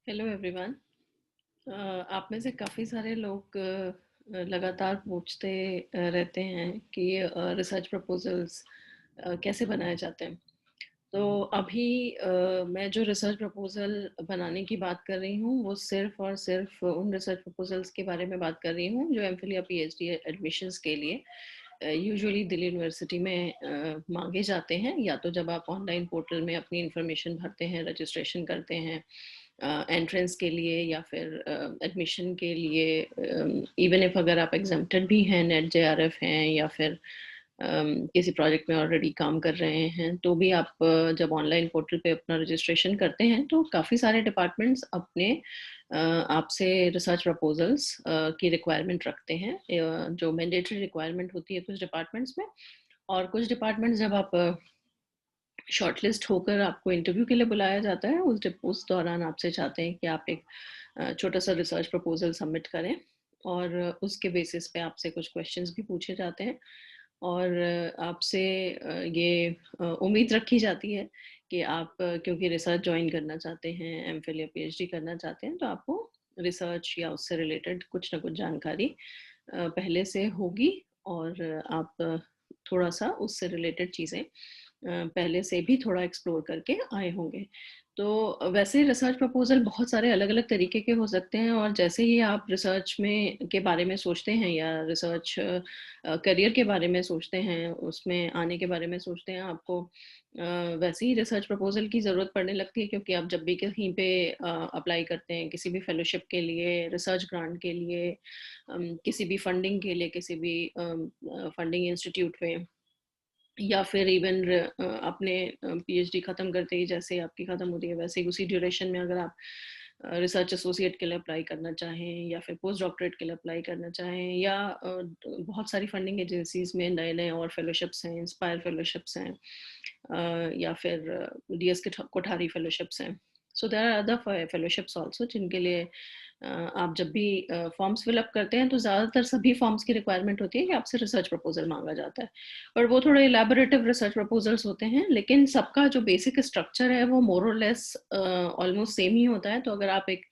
Hello everyone. आप में से काफ़ी सारे लोग लगातार पूछते रहते हैं कि रिसर्च प्रपोजल्स कैसे बनाए जाते हैं। तो अभी मैं जो रिसर्च प्रपोजल बनाने की बात कर रही हूँ वो सिर्फ और सिर्फ उन रिसर्च प्रपोजल्स के बारे में बात कर रही हूँ जो एमफिल या पीएचडी एडमिशन्स के लिए यूजुअली दिल्ली यूनिवर्सिटी में मांगे जाते हैं, या तो जब आप ऑनलाइन पोर्टल में अपनी इंफॉर्मेशन भरते हैं, रजिस्ट्रेशन करते हैं एंट्रेंस के लिए या फिर एडमिशन के लिए। इवन इफ अगर आप एग्जाम्प्टेड भी हैं, नेट जेआरएफ हैं या फिर किसी प्रोजेक्ट में ऑलरेडी काम कर रहे हैं, तो भी आप जब ऑनलाइन पोर्टल पे अपना रजिस्ट्रेशन करते हैं तो काफ़ी सारे डिपार्टमेंट्स अपने आपसे रिसर्च प्रपोजल्स की रिक्वायरमेंट रखते हैं, जो मैंडेटरी रिक्वायरमेंट होती है कुछ डिपार्टमेंट्स में। और कुछ डिपार्टमेंट्स जब आप शॉर्टलिस्ट होकर आपको इंटरव्यू के लिए बुलाया जाता है, उस दौरान आपसे चाहते हैं कि आप एक छोटा सा रिसर्च प्रपोजल सबमिट करें, और उसके बेसिस पे आपसे कुछ क्वेश्चंस भी पूछे जाते हैं। और आपसे ये उम्मीद रखी जाती है कि आप क्योंकि रिसर्च ज्वाइन करना चाहते हैं, एमफिल या पीएचडी करना चाहते हैं, तो आपको रिसर्च या उससे रिलेटेड कुछ ना कुछ जानकारी पहले से होगी, और आप थोड़ा सा उससे रिलेटेड चीज़ें पहले से भी थोड़ा एक्सप्लोर करके आए होंगे। तो वैसे रिसर्च प्रपोजल बहुत सारे अलग-अलग तरीके के हो सकते हैं, और जैसे ही आप रिसर्च में के बारे में सोचते हैं या रिसर्च करियर के बारे में सोचते हैं, उसमें आने के बारे में सोचते हैं, आपको वैसे ही रिसर्च प्रपोजल की ज़रूरत पड़ने लगती है, क्योंकि आप जब भी कहीं पे अप्लाई करते हैं किसी भी फेलोशिप के लिए, रिसर्च ग्रांट के लिए, किसी भी फंडिंग के लिए, किसी भी फंडिंग इंस्टीट्यूट में, या फिर इवन अपने पीएचडी खत्म करते ही जैसे आपकी खत्म होती है वैसे ही उसी ड्यूरेशन में अगर आप रिसर्च एसोसिएट के लिए अप्लाई करना चाहें या फिर पोस्ट डॉक्टरेट के लिए अप्लाई करना चाहें, या बहुत सारी फंडिंग एजेंसीज में नए नए और फेलोशिप्स हैं, इंस्पायर फेलोशिप्स हैं, या फिर डीएस के कोठारी फेलोशिप्स हैं। So there are other fellowships also जिनके लिए आप जब भी फॉर्म्स फिलअप करते हैं तो ज़्यादातर सभी फॉर्म्स की रिक्वायरमेंट होती है कि आपसे रिसर्च प्रपोजल मांगा जाता है, और वो थोड़े इलेबोरेटिव रिसर्च प्रपोजल्स होते हैं, लेकिन सबका जो बेसिक स्ट्रक्चर है वो मोर और लेस ऑलमोस्ट सेम ही होता है। तो अगर आप एक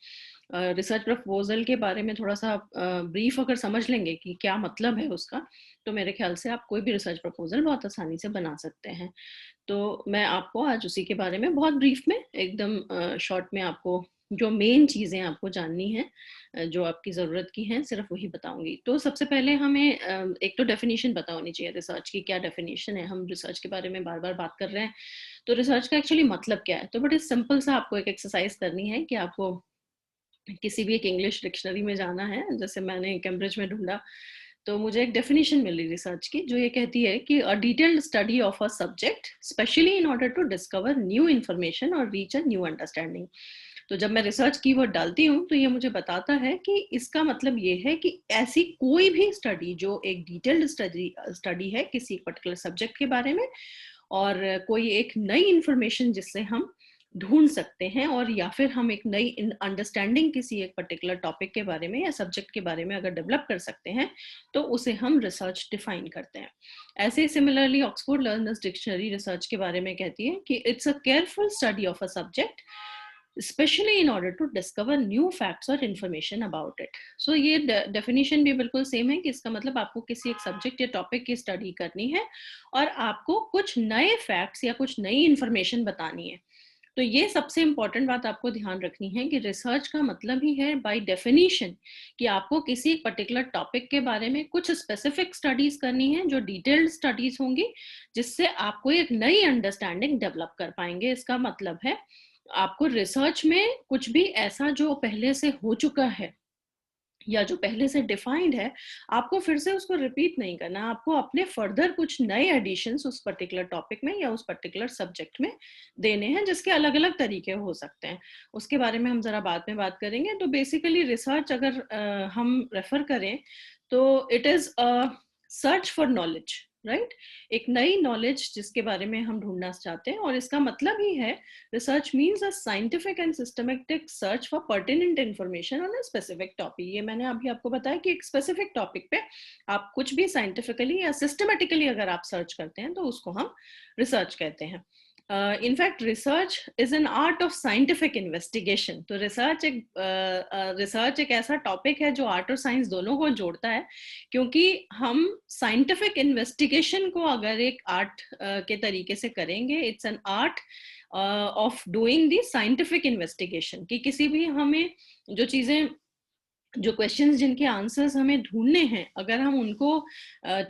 रिसर्च प्रपोजल के बारे में थोड़ा सा ब्रीफ अगर समझ लेंगे कि क्या मतलब है उसका, तो मेरे ख्याल से आप कोई भी रिसर्च प्रपोजल बहुत आसानी से बना सकते हैं। तो मैं आपको आज उसी के बारे में बहुत ब्रीफ में एकदम शॉर्ट में आपको जो मेन चीज़ें आपको जाननी है, जो आपकी ज़रूरत की हैं, सिर्फ वही बताऊंगी। तो सबसे पहले हमें एक तो डेफिनेशन पता होनी चाहिए रिसर्च की। क्या डेफिनेशन है? हम रिसर्च के बारे में बार बार बात कर रहे हैं, तो रिसर्च का एक्चुअली मतलब क्या है? तो बड़े सिंपल सा आपको एक एक्सरसाइज करनी है कि आपको किसी भी एक इंग्लिश डिक्शनरी में जाना है, जैसे मैंने कैम्ब्रिज में ढूंढा, तो मुझे एक डेफिनेशन मिली रिसर्च की जो ये कहती है कि a detailed study of a subject specially in order to discover new information और रीच अ न्यू अंडरस्टैंडिंग। तो जब मैं रिसर्च कीवर्ड डालती हूँ तो ये मुझे बताता है कि इसका मतलब ये है कि ऐसी कोई भी स्टडी जो एक डिटेल्ड स्टडी स्टडी है किसी पर्टिकुलर सब्जेक्ट के बारे में, और कोई एक नई इंफॉर्मेशन जिससे हम ढूंढ सकते हैं, और या फिर हम एक नई अंडरस्टैंडिंग किसी एक पर्टिकुलर टॉपिक के बारे में या सब्जेक्ट के बारे में अगर डेवलप कर सकते हैं, तो उसे हम रिसर्च डिफाइन करते हैं। ऐसे ही similarly Oxford learner's dictionary research के बारे में कहती है कि it's a careful study of a subject especially in order to discover new facts or information about it। So ये डेफिनेशन भी बिल्कुल सेम है कि इसका मतलब आपको किसी एक सब्जेक्ट या टॉपिक की स्टडी करनी है और आपको कुछ नए फैक्ट्स या कुछ नई इंफॉर्मेशन बतानी है। तो ये सबसे इंपॉर्टेंट बात आपको ध्यान रखनी है कि रिसर्च का मतलब ही है बाय डेफिनेशन कि आपको किसी एक पर्टिकुलर टॉपिक के बारे में कुछ स्पेसिफिक स्टडीज करनी है जो डिटेल्ड स्टडीज होंगी, जिससे आपको एक नई अंडरस्टैंडिंग डेवलप कर पाएंगे। इसका मतलब है आपको रिसर्च में कुछ भी ऐसा जो पहले से हो चुका है या जो पहले से डिफाइंड है, आपको फिर से उसको रिपीट नहीं करना। आपको अपने फर्दर कुछ नए एडिशंस उस पर्टिकुलर टॉपिक में या उस पर्टिकुलर सब्जेक्ट में देने हैं, जिसके अलग अलग तरीके हो सकते हैं। उसके बारे में हम जरा बाद में बात करेंगे। तो बेसिकली रिसर्च अगर हम रेफर करें तो it is a search for knowledge, right. एक नई नॉलेज जिसके बारे में हम ढूंढना चाहते हैं, और इसका मतलब ही है research means a scientific and systematic search for pertinent information on a specific topic। ये मैंने अभी आपको बताया कि एक specific topic पे आप कुछ भी scientifically या systematically अगर आप सर्च करते हैं तो उसको हम रिसर्च कहते हैं। In fact research is an art of scientific investigation. तो रिसर्च एक ऐसा टॉपिक है जो आर्ट और साइंस दोनों को जोड़ता है, क्योंकि हम साइंटिफिक इन्वेस्टिगेशन को अगर एक आर्ट के तरीके से करेंगे, it's an art of doing the scientific investigation, कि किसी भी हमें जो चीजें, जो क्वेश्चंस जिनके आंसर्स हमें ढूंढने हैं, अगर हम उनको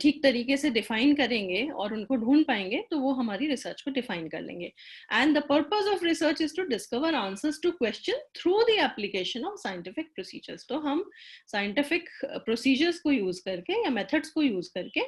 ठीक तरीके से डिफाइन करेंगे और उनको ढूंढ पाएंगे तो वो हमारी रिसर्च को डिफाइन कर लेंगे। And the purpose of research is to discover answers to question through the application of scientific procedures. तो हम साइंटिफिक प्रोसीजर्स को यूज करके या मेथड्स को यूज करके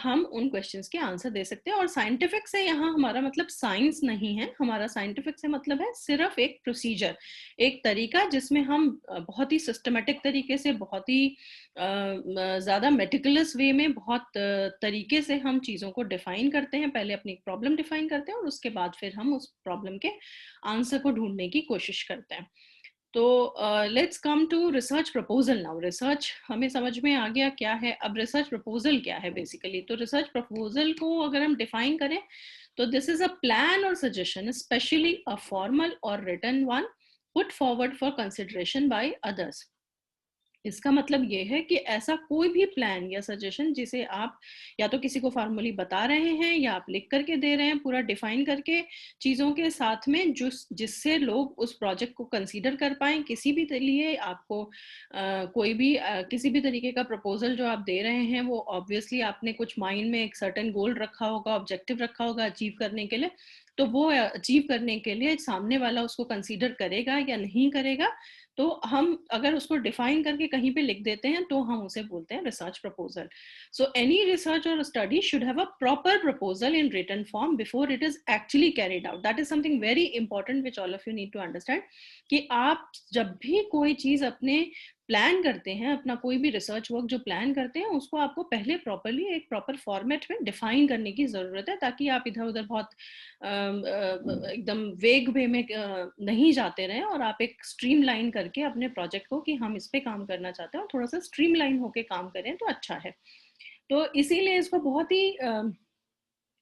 हम उन क्वेश्चंस के आंसर दे सकते हैं। और साइंटिफिक से यहाँ हमारा मतलब साइंस नहीं है, हमारा साइंटिफिक से मतलब है सिर्फ एक प्रोसीजर, एक तरीका जिसमें हम बहुत ही सिस्टमेटिक तरीके से, बहुत ही ज्यादा मेटिकुलस वे में, बहुत तरीके से हम चीजों को डिफाइन करते हैं। पहले अपनी प्रॉब्लम डिफाइन करते हैं और उसके बाद फिर हम उस प्रॉब्लम के आंसर को ढूंढने की कोशिश करते हैं। तो let's come to research proposal now. Research हमें समझ में आ गया क्या है, अब रिसर्च प्रपोजल क्या है बेसिकली। तो रिसर्च प्रपोजल को अगर हम डिफाइन करें तो this is a plan or suggestion, especially a formal or written one, put forward for consideration by others. इसका मतलब ये है कि ऐसा कोई भी प्लान या सजेशन जिसे आप या तो किसी को फॉर्मली बता रहे हैं या आप लिख करके दे रहे हैं, पूरा डिफाइन करके चीज़ों के साथ में, जिससे लोग उस प्रोजेक्ट को कंसीडर कर पाए। किसी भी लिए आपको कोई भी किसी भी तरीके का प्रपोजल जो आप दे रहे हैं, वो ऑब्वियसली आपने कुछ माइंड में एक सर्टेन गोल रखा होगा, ऑब्जेक्टिव रखा होगा अचीव करने के लिए। तो वो अचीव करने के लिए सामने वाला उसको कंसीडर करेगा या नहीं करेगा, तो हम अगर उसको डिफाइन करके कहीं पे लिख देते हैं तो हम उसे बोलते हैं research proposal. So any research और study should have a proper proposal in written form before it is actually carried out. That is something very important which all of you need to understand, कि आप जब भी कोई चीज अपने plan करते हैं, अपना कोई भी रिसर्च वर्क जो प्लान करते हैं, उसको आपको पहले प्रॉपरली एक प्रॉपर फॉर्मेट में डिफाइन करने की जरूरत है, ताकि आप इधर उधर बहुत एकदम वेग वे में नहीं जाते रहें, और आप एक स्ट्रीम लाइन करके अपने प्रोजेक्ट को, कि हम इस पे काम करना चाहते हैं, और थोड़ा सा स्ट्रीम लाइन होके काम करें तो अच्छा है। तो इसीलिए इसको बहुत ही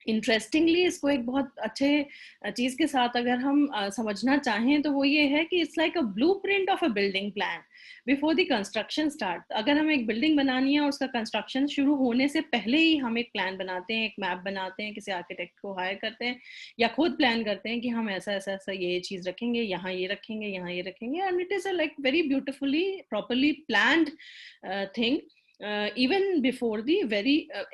इंटरेस्टिंगली, इसको एक बहुत अच्छे चीज के साथ अगर हम समझना चाहें तो वो ये है कि it's like a blueprint of a building plan before the construction start. अगर हमें एक बिल्डिंग बनानी है और उसका कंस्ट्रक्शन शुरू होने से पहले ही हम एक प्लान बनाते हैं, एक मैप बनाते हैं, किसी आर्किटेक्ट को हायर करते हैं या खुद प्लान करते हैं कि हम ऐसा ऐसा ऐसा ये चीज रखेंगे, यहाँ ये रखेंगे, यहाँ ये रखेंगे, and it is a like very beautifully properly planned thing, even before the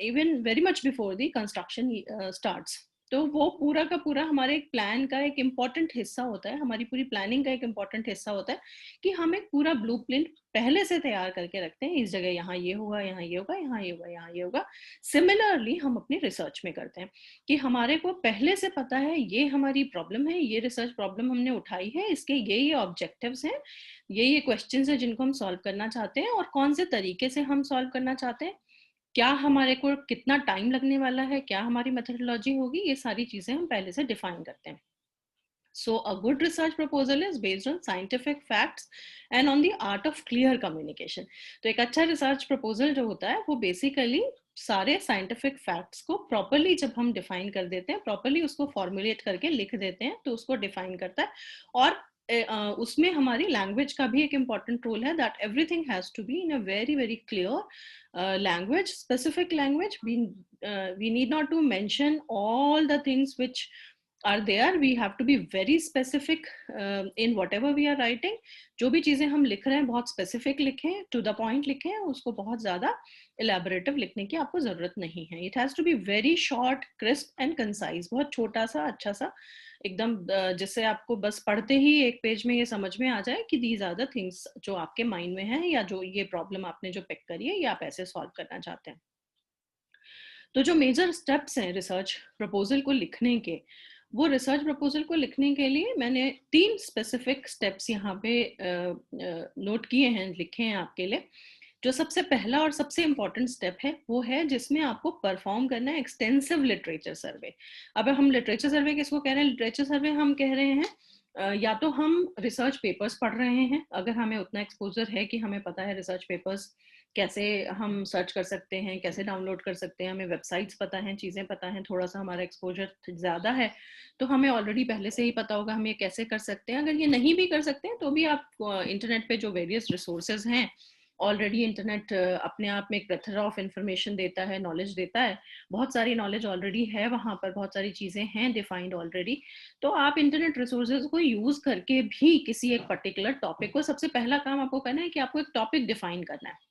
even very much before the construction starts। तो वो पूरा का पूरा हमारे प्लान का एक इम्पॉर्टेंट हिस्सा होता है, हमारी पूरी प्लानिंग का एक इम्पॉर्टेंट हिस्सा होता है, कि हम एक पूरा ब्लूप्रिंट पहले से तैयार करके रखते हैं। इस जगह यहाँ ये होगा, यहाँ ये होगा, यहाँ ये होगा, यहाँ ये होगा। सिमिलरली हम अपनी रिसर्च में करते हैं कि हमारे को पहले से पता है ये हमारी प्रॉब्लम है, ये रिसर्च प्रॉब्लम हमने उठाई है, इसके ये ऑब्जेक्टिव्स हैं, ये क्वेश्चंस हैं जिनको हम सॉल्व करना चाहते हैं, और कौन से तरीके से हम सॉल्व करना चाहते हैं, क्या हमारे को कितना टाइम लगने वाला है, क्या हमारी मेथडोलॉजी होगी, ये सारी चीजें हम पहले से डिफाइन करते हैं। So a good research proposal is based on scientific facts and on the art of clear communication। तो एक अच्छा रिसर्च प्रपोजल जो होता है वो बेसिकली सारे साइंटिफिक फैक्ट्स को प्रॉपरली जब हम डिफाइन कर देते हैं, प्रॉपरली उसको फॉर्मुलेट करके लिख देते हैं, तो उसको डिफाइन करता है। और उसमें हमारी लैंग्वेज का भी एक इम्पॉर्टेंट रोल है, that everything has to be in a very very clear language, specific language. we need not to mention all the things which are there, we have to be very specific in whatever we are writing। जो भी चीजें हम लिख रहे हैं बहुत specific लिखें, to the point लिखें, उसको बहुत ज्यादा इलेबोरेटिव लिखने की आपको जरूरत नहीं है। It has to be very short, crisp and concise, बहुत छोटा सा अच्छा सा एकदम, जिससे आपको बस पढ़ते ही एक पेज में ये समझ में आ जाए कि दीज आर द थिंग्स जो आपके माइंड में है, या जो ये प्रॉब्लम आपने जो पिक करी है, ये आप ऐसे सॉल्व करना चाहते हैं। तो जो मेजर स्टेप्स हैं रिसर्च प्रपोजल को लिखने के, वो रिसर्च प्रपोजल को लिखने के लिए मैंने 3 स्पेसिफिक स्टेप्स यहाँ पे नोट किए हैं, लिखे हैं आपके लिए। जो सबसे पहला और सबसे इम्पोर्टेंट स्टेप है वो है जिसमें आपको परफॉर्म करना है एक्सटेंसिव लिटरेचर सर्वे। अब हम लिटरेचर सर्वे किसको कह रहे हैं? लिटरेचर सर्वे हम कह रहे हैं या तो हम रिसर्च पेपर्स पढ़ रहे हैं, अगर हमें उतना एक्सपोजर है कि हमें पता है रिसर्च पेपर्स कैसे हम सर्च कर सकते हैं, कैसे डाउनलोड कर सकते हैं, हमें वेबसाइट्स पता हैं, चीज़ें पता हैं, थोड़ा-सा हमारा एक्सपोज़र ज़्यादा है, तो हमें ऑलरेडी पहले से ही पता होगा हम ये कैसे कर सकते हैं। अगर ये नहीं भी कर सकते हैं, तो भी आप इंटरनेट पे जो वेरियस रिसोर्सेज़ हैं, ऑलरेडी इंटरनेट अपने आप में एक प्लेथरा ऑफ इन्फॉर्मेशन देता है, नॉलेज देता है। बहुत सारी नॉलेज ऑलरेडी है वहाँ पर, बहुत सारी चीज़ें हैं डिफाइंड ऑलरेडी। तो आप इंटरनेट रिसोर्सेज़ को यूज़ करके भी किसी एक पर्टिकुलर टॉपिक को, सबसे पहला काम आपको करना है कि आपको एक टॉपिक डिफाइन करना है।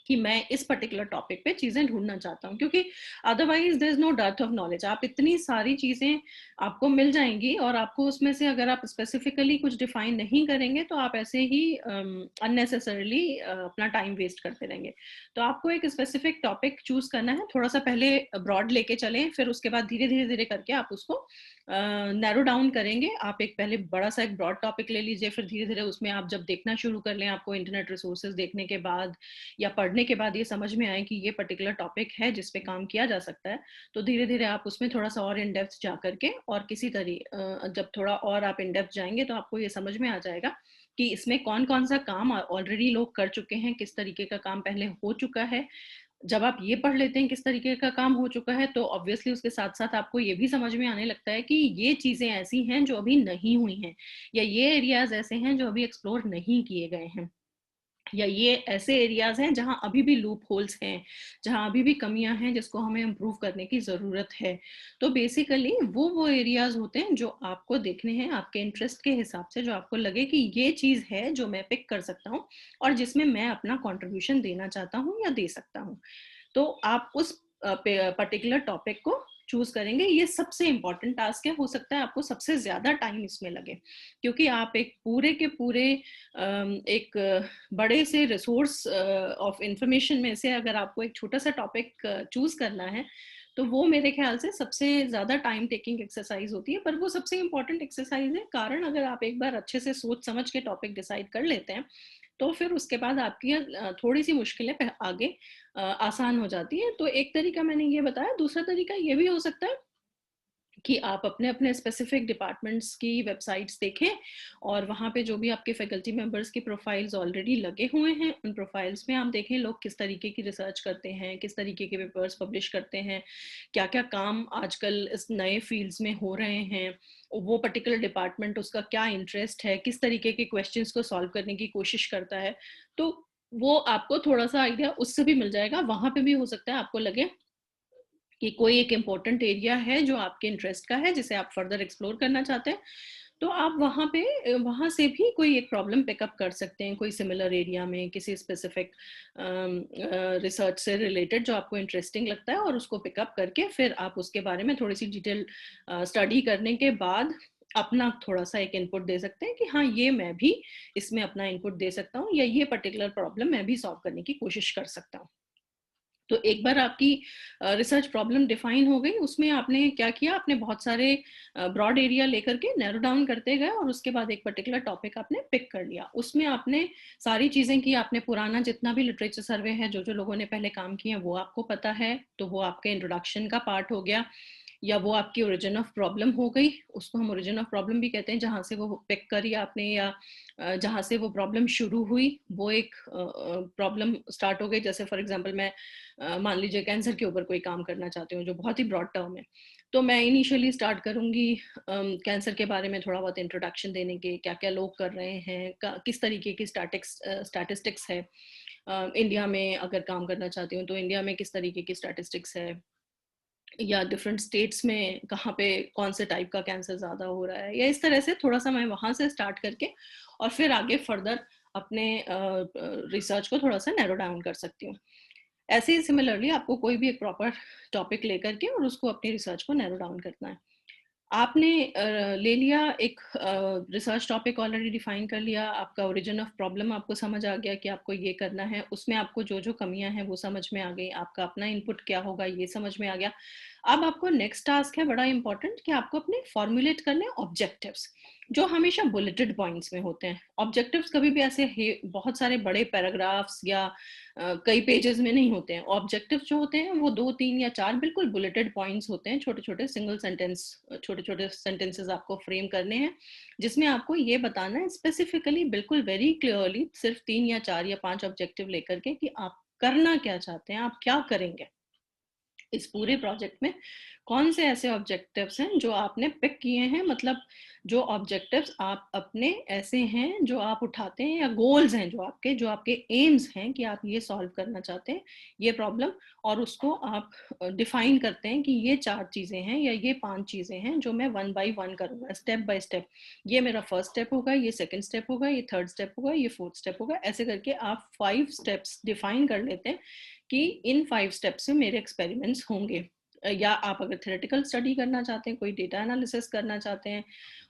कि मैं इस पर्टिकुलर टॉपिक पे चीजें ढूंढना चाहता हूँ, क्योंकि otherwise there is no depth of knowledge. आप इतनी सारी चीजें आपको मिल जाएंगी और आपको उसमें से अगर आप स्पेसिफिकली कुछ डिफाइन नहीं करेंगे तो आप ऐसे ही अननेसेसरली अपना टाइम वेस्ट करते रहेंगे। तो आपको एक स्पेसिफिक टॉपिक चूज करना है, थोड़ा सा पहले ब्रॉड लेके चलें, फिर उसके बाद धीरे धीरे धीरे करके आप उसको नैरो डाउन करेंगे। आप एक पहले बड़ा सा एक ब्रॉड टॉपिक ले लीजिए, फिर धीरे धीरे उसमें आप जब देखना शुरू कर लें, आपको इंटरनेट रिसोर्सेज देखने के बाद या पढ़ने के बाद ये समझ में आए कि ये पर्टिकुलर टॉपिक है जिस पे काम किया जा सकता है, तो धीरे धीरे आप उसमें थोड़ा सा और इन डेप्थ जा करके और किसी तरह जब थोड़ा और आप इन डेप्थ जाएंगे तो आपको ये समझ में आ जाएगा कि इसमें कौन कौन सा काम ऑलरेडी लोग कर चुके हैं, किस तरीके का काम पहले हो चुका है। जब आप ये पढ़ लेते हैं किस तरीके का काम हो चुका है, तो ऑब्वियसली उसके साथ साथ आपको ये भी समझ में आने लगता है कि ये चीजें ऐसी हैं जो अभी नहीं हुई हैं, या ये एरियाज ऐसे हैं जो अभी एक्सप्लोर नहीं किए गए हैं, या ये ऐसे एरियाज हैं जहां अभी भी लूप होल्स हैं, जहां अभी भी कमियां हैं जिसको हमें इम्प्रूव करने की जरूरत है। तो बेसिकली वो एरियाज होते हैं जो आपको देखने हैं आपके इंटरेस्ट के हिसाब से, जो आपको लगे कि ये चीज है जो मैं पिक कर सकता हूँ और जिसमें मैं अपना कंट्रीब्यूशन देना चाहता हूँ या दे सकता हूँ। तो आप उस पर्टिकुलर टॉपिक को चूज करेंगे। ये सबसे इंपॉर्टेंट टास्क है, हो सकता है आपको सबसे ज्यादा टाइम इसमें लगे, क्योंकि आप एक पूरे के पूरे एक बड़े से रिसोर्स ऑफ इंफॉर्मेशन में से अगर आपको एक छोटा सा टॉपिक चूज करना है, तो वो मेरे ख्याल से सबसे ज्यादा टाइम टेकिंग एक्सरसाइज होती है, पर वो सबसे इंपॉर्टेंट एक्सरसाइज है। कारण अगर आप एक बार अच्छे से सोच समझ के टॉपिक डिसाइड कर लेते हैं, तो फिर उसके बाद आपकी थोड़ी सी मुश्किलें आगे आसान हो जाती है। तो एक तरीका मैंने ये बताया, दूसरा तरीका ये भी हो सकता है कि आप अपने अपने स्पेसिफिक डिपार्टमेंट्स की वेबसाइट्स देखें और वहाँ पे जो भी आपके फैकल्टी मेंबर्स की प्रोफाइल्स ऑलरेडी लगे हुए हैं, उन प्रोफाइल्स में आप देखें लोग किस तरीके की रिसर्च करते हैं, किस तरीके के पेपर्स पब्लिश करते हैं, क्या क्या काम आजकल इस नए फील्ड्स में हो रहे हैं, वो पर्टिकुलर डिपार्टमेंट उसका क्या इंटरेस्ट है, किस तरीके के क्वेश्चंस को सॉल्व करने की कोशिश करता है। तो वो आपको थोड़ा सा आइडिया उससे भी मिल जाएगा। वहाँ पे भी हो सकता है आपको लगे कि कोई एक इम्पोर्टेंट एरिया है जो आपके इंटरेस्ट का है, जिसे आप फर्दर एक्सप्लोर करना चाहते हैं, तो आप वहाँ पे वहाँ से भी कोई एक प्रॉब्लम पिकअप कर सकते हैं, कोई सिमिलर एरिया में किसी स्पेसिफिक रिसर्च से रिलेटेड जो आपको इंटरेस्टिंग लगता है, और उसको पिकअप करके फिर आप उसके बारे में थोड़ी सी डिटेल स्टडी करने के बाद अपना थोड़ा सा एक इनपुट दे सकते हैं कि हाँ ये मैं भी इसमें अपना इनपुट दे सकता हूँ, या ये पर्टिकुलर प्रॉब्लम मैं भी सॉल्व करने की कोशिश कर सकता हूँ। तो एक बार आपकी रिसर्च प्रॉब्लम डिफाइन हो गई, उसमें आपने क्या किया, आपने बहुत सारे ब्रॉड एरिया लेकर के नैरो डाउन करते गए और उसके बाद एक पर्टिकुलर टॉपिक आपने पिक कर लिया। उसमें आपने सारी चीजें की, आपने पुराना जितना भी लिटरेचर सर्वे है, जो जो लोगों ने पहले काम किए वो आपको पता है, तो वो आपके इंट्रोडक्शन का पार्ट हो गया। या वो आपकी ओरिजिन ऑफ प्रॉब्लम हो गई, उसको हम ओरिजिन ऑफ प्रॉब्लम भी कहते हैं, जहां से वो पिक करी आपने, या जहां से वो प्रॉब्लम शुरू हुई, वो एक प्रॉब्लम स्टार्ट हो गई। जैसे फॉर एग्जांपल मैं मान लीजिए कैंसर के ऊपर कोई काम करना चाहती हूँ जो बहुत ही ब्रॉड टर्म है, तो मैं इनिशियली स्टार्ट करूंगी कैंसर के बारे में थोड़ा बहुत इंट्रोडक्शन देने के, क्या क्या लोग कर रहे हैं, किस तरीके की स्टैटिस्टिक्स है। इंडिया में अगर काम करना चाहती हूँ तो इंडिया में किस तरीके की स्टैटिस्टिक्स है, या डिफरेंट स्टेट्स में कहाँ पे कौन से टाइप का कैंसर ज्यादा हो रहा है, या इस तरह से थोड़ा सा मैं वहां से स्टार्ट करके और फिर आगे फर्दर अपने रिसर्च को थोड़ा सा नैरो डाउन कर सकती हूँ। ऐसे ही सिमिलरली आपको कोई भी एक प्रॉपर टॉपिक लेकर के और उसको अपनी रिसर्च को नैरो डाउन करना है। आपने ले लिया एक रिसर्च टॉपिक, ऑलरेडी डिफाइन कर लिया, आपका ओरिजिन ऑफ प्रॉब्लम आपको समझ आ गया कि आपको ये करना है, उसमें आपको जो जो कमियां हैं वो समझ में आ गई, आपका अपना इनपुट क्या होगा ये समझ में आ गया। अब आपको नेक्स्ट टास्क है बड़ा इंपॉर्टेंट, कि आपको अपने फॉर्मुलेट करने ऑब्जेक्टिव्स, जो हमेशा बुलेटेड पॉइंट्स में होते हैं। ऑब्जेक्टिव्स कभी भी ऐसे बहुत सारे बड़े पैराग्राफ्स या कई पेजेस में नहीं होते हैं। ऑब्जेक्टिव जो होते हैं वो 2 3 या 4 बिल्कुल बुलेटेड पॉइंट्स होते हैं, छोटे छोटे सिंगल सेंटेंस, छोटे छोटे सेंटेंसेस आपको फ्रेम करने हैं, जिसमें आपको ये बताना है स्पेसिफिकली, बिल्कुल वेरी क्लियरली, सिर्फ 3 या 4 या 5 ऑब्जेक्टिव लेकर के, कि आप करना क्या चाहते हैं, आप क्या करेंगे इस पूरे प्रोजेक्ट में, कौन से ऐसे ऑब्जेक्टिव्स हैं जो आपने पिक किए हैं, मतलब जो ऑब्जेक्टिव्स आप अपने ऐसे हैं जो आप उठाते हैं, या गोल्स हैं जो आपके एम्स हैं कि आप ये सॉल्व करना चाहते हैं ये प्रॉब्लम, और उसको आप डिफाइन करते हैं कि ये 4 चीजें हैं या ये 5 चीजें हैं जो मैं 1 बाय 1 करूंगा, स्टेप बाय स्टेप। ये मेरा फर्स्ट स्टेप होगा, ये सेकंड स्टेप होगा, ये थर्ड स्टेप होगा, ये फोर्थ स्टेप होगा। ऐसे करके आप 5 स्टेप्स डिफाइन कर लेते हैं कि इन 5 स्टेप्स में मेरे एक्सपेरिमेंट्स होंगे। या आप अगर थ्योरेटिकल स्टडी करना चाहते हैं, कोई डेटा एनालिसिस करना चाहते हैं,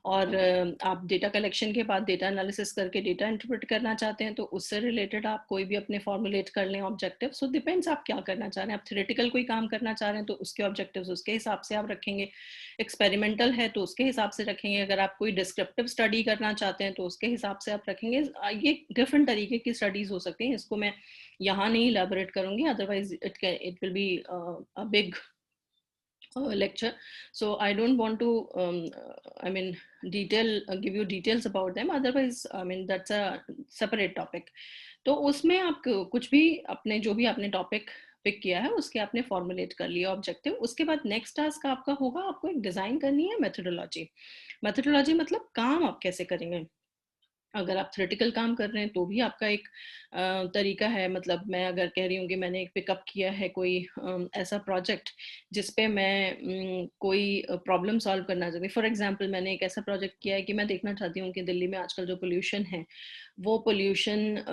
और आप डेटा कलेक्शन के बाद डेटा एनालिसिस करके डेटा इंटरप्रेट करना चाहते हैं, तो उससे रिलेटेड आप कोई भी अपने फॉर्मुलेट कर लें ऑब्जेक्टिव। सो डिपेंड्स आप क्या करना चाह रहे हैं। आप थ्योरेटिकल कोई काम करना चाह रहे हैं तो उसके ऑब्जेक्टिव्स उसके हिसाब से आप रखेंगे, एक्सपेरिमेंटल है तो उसके हिसाब से रखेंगे, अगर आप कोई डिस्क्रिप्टिव स्टडी करना चाहते हैं तो उसके हिसाब से आप रखेंगे। ये डिफरेंट तरीके की स्टडीज हो सकती हैं, इसको मैं यहाँ नहीं इलेबोरेट करूंगी, otherwise it will be a big lecture, so I don't want to I mean give you details about them, otherwise I mean that's a separate topic. तो उसमें आप कुछ भी अपने जो भी आपने टॉपिक पिक किया है उसके आपने फॉर्मुलेट कर लिया ऑब्जेक्टिव। उसके बाद नेक्स्ट टास्क आपका होगा, आपको एक डिजाइन करनी है मेथोडोलॉजी। मेथोडोलॉजी मतलब काम आप कैसे करेंगे। अगर आप थ्योरेटिकल काम कर रहे हैं तो भी आपका एक तरीका है, मतलब मैं अगर कह रही हूँ कि मैंने एक पिकअप किया है कोई ऐसा प्रोजेक्ट जिसपे मैं कोई प्रॉब्लम सॉल्व करना चाहती हूँ। फॉर एग्जांपल मैंने एक ऐसा प्रोजेक्ट किया है कि मैं देखना चाहती हूँ कि दिल्ली में आजकल जो पोल्यूशन है वो पोल्यूशन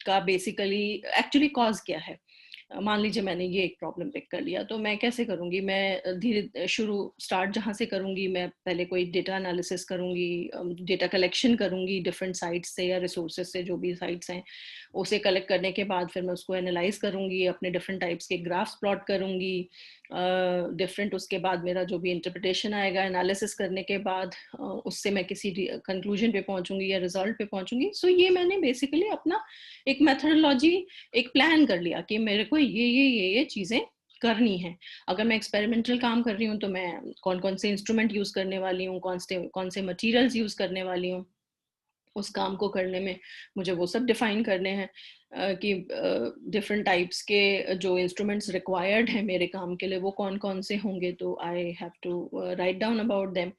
का बेसिकली एक्चुअली कॉज क्या है। मान लीजिए मैंने ये एक प्रॉब्लम पिक कर लिया, तो मैं कैसे करूंगी, मैं धीरे शुरू स्टार्ट जहाँ से करूंगी, मैं पहले कोई डेटा एनालिसिस करूंगी, डेटा कलेक्शन करूंगी डिफरेंट साइट्स से या रिसोर्सेज से, जो भी साइट्स हैं उसे कलेक्ट करने के बाद फिर मैं उसको एनालाइज करूंगी, अपने डिफरेंट टाइप्स के ग्राफ्स प्लॉट करूंगी, डिफरेंट उसके बाद मेरा जो भी इंटरप्रिटेशन आएगा एनालिसिस करने के बाद उससे मैं किसी कंक्लूजन पे पहुंचूंगी या रिजल्ट पे पहुंचूंगी। सो ये मैंने बेसिकली अपना एक मेथोडोलॉजी, एक प्लान कर लिया कि मेरे को ये चीजें करनी है। अगर मैं एक्सपेरिमेंटल काम कर रही हूँ तो मैं कौन कौन से इंस्ट्रूमेंट यूज करने वाली हूँ, कौन से मटेरियल्स यूज करने वाली हूँ उस काम को करने में, मुझे वो सब डिफाइन करने हैं कि डिफरेंट टाइप्स के जो इंस्ट्रूमेंट्स रिक्वायर्ड हैं मेरे काम के लिए वो कौन कौन से होंगे, तो I have to write down about them.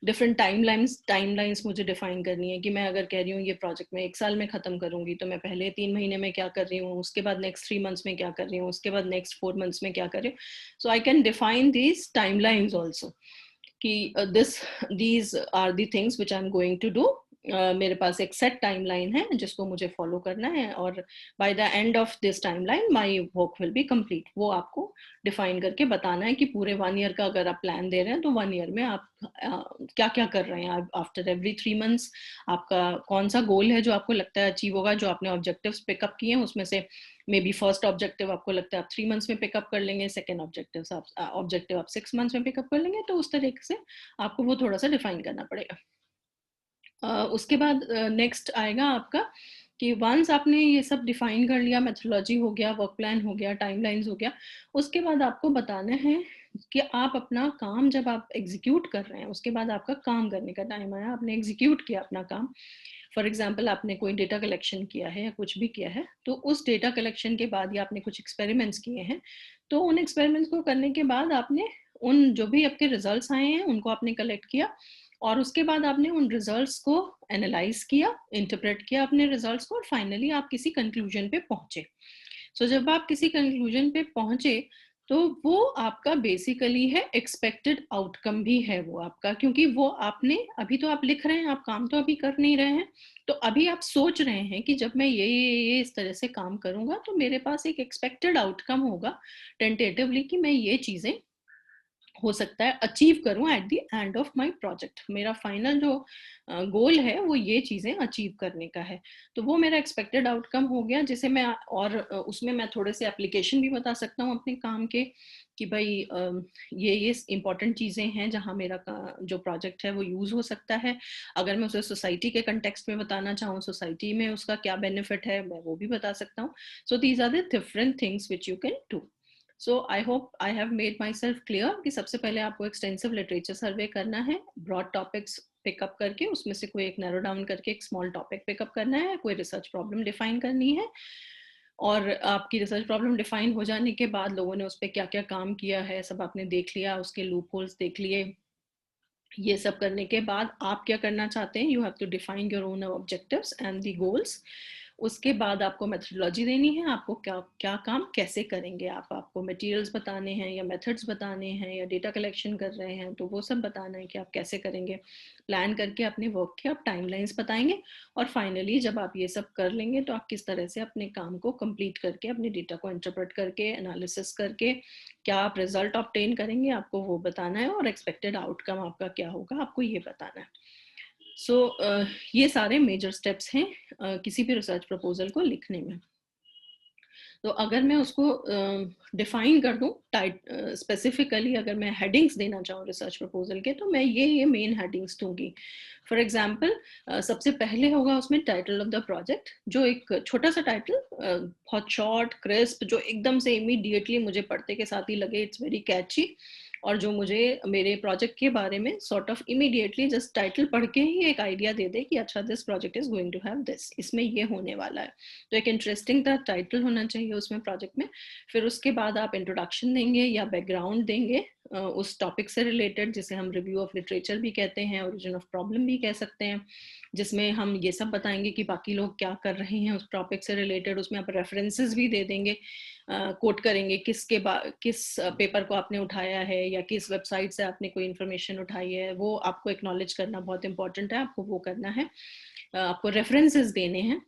Different timelines मुझे डिफाइन करनी है कि मैं अगर कह रही हूँ ये प्रोजेक्ट मैं 1 साल में खत्म करूंगी, तो मैं पहले 3 महीने में क्या कर रही हूँ, उसके बाद नेक्स्ट 3 मंथ्स में क्या कर रही हूँ, उसके बाद नेक्स्ट 4 मंथ्स में क्या कर रही हूँ। So I can define these timelines also कि these are the things which I am going to do. मेरे पास एक सेट टाइमलाइन है जिसको मुझे फॉलो करना है, और by the end of this timeline my work will be complete. वो आपको डिफाइन करके बताना है कि पूरे 1 ईयर का अगर आप प्लान दे रहे हैं तो 1 ईयर में आप क्या क्या कर रहे हैं। आफ्टर एवरी 3 मंथ्स आपका कौन सा गोल है जो आपको लगता है अचीव होगा, जो आपने ऑब्जेक्टिव्स पिकअप किए हैं उसमें से मे बी फर्स्ट ऑब्जेक्टिव आपको लगता है आप 3 मंथ्स में पिकअप कर लेंगे, सेकेंड ऑब्जेक्टिव आप 6 मंथ्स में पिकअप कर लेंगे, तो उस तरीके से आपको वो थोड़ा सा डिफाइन करना पड़ेगा। उसके बाद नेक्स्ट आएगा आपका कि वंस आपने ये सब डिफाइन कर लिया, मेथोडोलॉजी हो गया, वर्क प्लान हो गया, टाइमलाइंस हो गया, उसके बाद आपको बताना है कि आप अपना काम जब आप एग्जीक्यूट कर रहे हैं उसके बाद आपका काम करने का टाइम आया, आपने एग्जीक्यूट किया अपना काम। फॉर एग्जाम्पल आपने कोई डेटा कलेक्शन किया है या कुछ भी किया है, तो उस डेटा कलेक्शन के बाद या आपने कुछ एक्सपेरिमेंट्स किए हैं, तो उन एक्सपेरिमेंट्स को करने के बाद आपने उन जो भी आपके रिजल्ट्स आए हैं उनको आपने कलेक्ट किया, और उसके बाद आपने उन रिजल्ट्स को एनालाइज किया, इंटरप्रेट किया अपने रिजल्ट्स को, और फाइनली आप किसी कंक्लूजन पे पहुंचे। सो जब आप किसी कंक्लूजन पे पहुंचे तो वो आपका बेसिकली है एक्सपेक्टेड आउटकम भी है वो आपका, क्योंकि वो आपने अभी तो आप लिख रहे हैं, आप काम तो अभी कर नहीं रहे हैं, तो अभी आप सोच रहे हैं कि जब मैं ये इस तरह से काम करूंगा तो मेरे पास एक एक्सपेक्टेड आउटकम होगा टेंटेटिवली कि मैं ये चीजें हो सकता है अचीव करूं eight the end of my project. मेरा फाइनल जो गोल है वो ये चीजें अचीव करने का है, तो वो मेरा एक्सपेक्टेड आउटकम हो गया, जिसे मैं और उसमें मैं थोड़े से एप्लीकेशन भी बता सकता हूँ अपने काम के कि भाई ये इंपॉर्टेंट चीजें हैं जहां मेरा जो प्रोजेक्ट है वो यूज हो सकता है। अगर मैं उसे सोसाइटी के कंटेक्स्ट में बताना चाहूँ, सोसाइटी में उसका क्या बेनिफिट है, मैं वो भी बता सकता हूँ। So these are the different things which you can do. So I hope I have made myself clear कि सबसे पहले आपको एक्सटेंसिव लिटरेचर सर्वे करना है, ब्रॉड टॉपिक्स पिकअप करके उसमें से कोई एक नैरो डाउन करके एक स्मॉल टॉपिक पिकअप करना है, कोई रिसर्च प्रॉब्लम डिफाइन करनी है, और आपकी रिसर्च प्रॉब्लम डिफाइन हो जाने के बाद लोगों ने उस पर क्या क्या काम किया है सब आपने देख लिया, उसके लूप होल्स देख लिए। ये सब करने के बाद आप क्या करना चाहते हैं, you have to define your own objectives and the goals. उसके बाद आपको मेथडोलॉजी देनी है, आपको क्या क्या काम कैसे करेंगे आप, आपको मटेरियल्स बताने हैं या मेथड्स बताने हैं या डेटा कलेक्शन कर रहे हैं तो वो सब बताना है कि आप कैसे करेंगे। प्लान करके अपने वर्क के आप टाइमलाइंस बताएंगे। और फाइनली जब आप ये सब कर लेंगे तो आप किस तरह से अपने काम को कंप्लीट करके अपने डेटा को इंटरप्रेट करके एनालिसिस करके क्या आप रिजल्ट ऑब्टेन करेंगे, आपको वो बताना है। और एक्सपेक्टेड आउटकम आपका क्या होगा, आपको ये बताना है। सो ये सारे मेजर स्टेप्स हैं किसी भी रिसर्च प्रपोजल को लिखने में। तो अगर मैं उसको डिफाइन कर दूं स्पेसिफिकली, अगर मैं हेडिंग्स देना चाहूँ रिसर्च प्रपोजल के, तो मैं ये मेन हेडिंग्स दूंगी। फॉर एग्जांपल सबसे पहले होगा उसमें टाइटल ऑफ द प्रोजेक्ट, जो एक छोटा सा टाइटल, बहुत शॉर्ट क्रिस्प, जो एकदम से इमीडिएटली मुझे पढ़ते के साथ ही लगे इट्स वेरी कैची, और जो मुझे मेरे प्रोजेक्ट के बारे में sort of immediately just title पढ़ के ही एक आइडिया दे दे कि अच्छा this project is going to have this, इसमें ये होने वाला है। तो एक इंटरेस्टिंग सा टाइटल होना चाहिए उसमें प्रोजेक्ट में। फिर उसके बाद आप इंट्रोडक्शन देंगे या बैकग्राउंड देंगे उस टॉपिक से रिलेटेड, जिसे हम रिव्यू ऑफ लिटरेचर भी कहते हैं, ओरिजिन ऑफ प्रॉब्लम भी कह सकते हैं, जिसमें हम ये सब बताएंगे कि बाकी लोग क्या कर रहे हैं उस टॉपिक से रिलेटेड। उसमें आप रेफरेंसेस भी दे देंगे, कोट करेंगे किस पेपर को आपने उठाया है या किस वेबसाइट से आपने कोई इन्फॉर्मेशन उठाई है, वो आपको एक्नॉलेज करना बहुत इंपॉर्टेंट है, आपको वो करना है। आपको रेफरेंसेस देने हैं,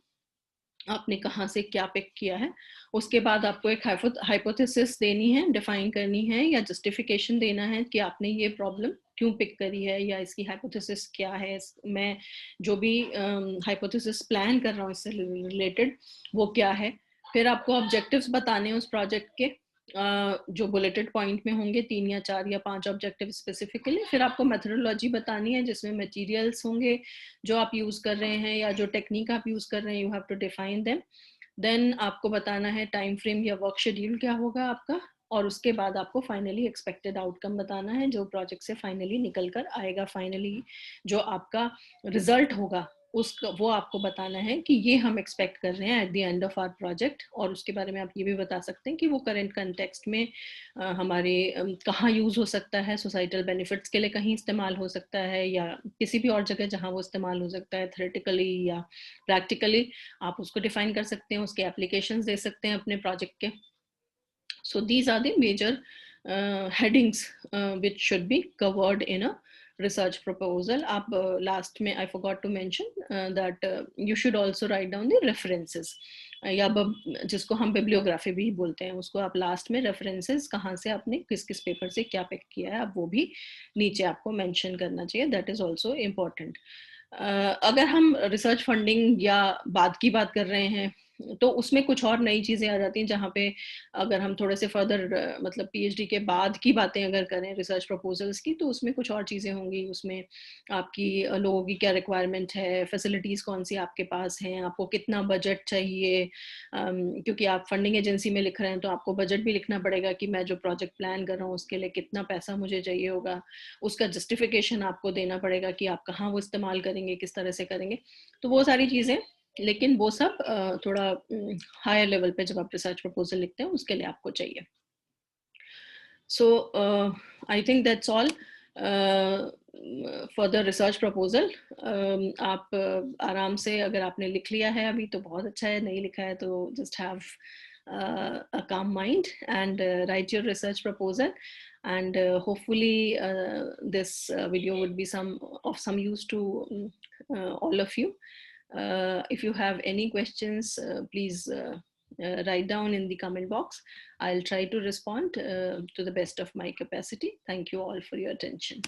आपने कहाँ से क्या पिक किया है। उसके बाद आपको एक हाइपोथेसिस देनी है, डिफाइन करनी है, या जस्टिफिकेशन देना है कि आपने ये प्रॉब्लम क्यों पिक करी है या इसकी हाइपोथेसिस क्या है, मैं जो भी हाइपोथेसिस प्लान कर रहा हूँ इससे रिलेटेड वो क्या है। फिर आपको ऑब्जेक्टिव्स बताने हैं उस प्रोजेक्ट के, जो बुलेटेड पॉइंट में होंगे, 3 या 4 या 5 ऑब्जेक्टिव स्पेसिफिकली। फिर आपको मेथडोलॉजी बतानी है जिसमें मटेरियल्स होंगे जो आप यूज कर रहे हैं या जो टेक्निक आप यूज कर रहे हैं, you have to define them. Then आपको बताना है टाइम फ्रेम या वर्क शेड्यूल क्या होगा आपका। और उसके बाद आपको फाइनली एक्सपेक्टेड आउटकम बताना है जो प्रोजेक्ट से फाइनली निकल कर आएगा, फाइनली जो आपका रिजल्ट होगा उसका वो आपको बताना है कि ये हम एक्सपेक्ट कर रहे हैं at the end of our project. और उसके बारे में आप ये भी बता सकते हैं कि वो करंट कंटेक्स्ट में हमारे कहाँ यूज हो सकता है, सोसाइटल बेनिफिट्स के लिए कहीं इस्तेमाल हो सकता है या किसी भी और जगह जहाँ वो इस्तेमाल हो सकता है, थ्योरेटिकली या प्रैक्टिकली। आप उसको डिफाइन कर सकते हैं, उसके एप्लीकेशंस दे सकते हैं अपने प्रोजेक्ट के। So these are the major headings which should be covered in a research proposal. आप last में I forgot to mention that you should also write down the references या जिसको हम बिब्लियोग्राफी भी बोलते हैं, उसको आप लास्ट में रेफरेंसेस कहाँ से आपने किस किस पेपर से क्या पिक किया है आप वो भी नीचे आपको मेंशन करना चाहिए, दैट इज ऑल्सो इम्पोर्टेंट। अगर हम रिसर्च फंडिंग या बाद की बात कर रहे हैं तो उसमें कुछ और नई चीजें आ जाती हैं, जहाँ पे अगर हम थोड़े से फर्दर मतलब पीएचडी के बाद की बातें अगर करें रिसर्च प्रपोजल्स की, तो उसमें कुछ और चीजें होंगी। उसमें आपकी लोगों की क्या रिक्वायरमेंट है, फैसिलिटीज कौन सी आपके पास हैं, आपको कितना बजट चाहिए, क्योंकि आप फंडिंग एजेंसी में लिख रहे हैं तो आपको बजट भी लिखना पड़ेगा कि मैं जो प्रोजेक्ट प्लान कर रहा हूँ उसके लिए कितना पैसा मुझे चाहिए होगा, उसका जस्टिफिकेशन आपको देना पड़ेगा कि आप कहाँ वो इस्तेमाल करेंगे, किस तरह से करेंगे। तो वो सारी चीजें, लेकिन वो सब थोड़ा हायर लेवल पे जब आप रिसर्च प्रपोजल लिखते हैं उसके लिए आपको चाहिए। So I think that's all for the research proposal. आप आराम से अगर आपने लिख लिया है अभी तो बहुत अच्छा है, नहीं लिखा है तो just have a calm mind and write your research proposal, and hopefully this video would be of some use to all of you. If you have any questions, please write down in the comment box. I'll try to respond to the best of my capacity. Thank you all for your attention.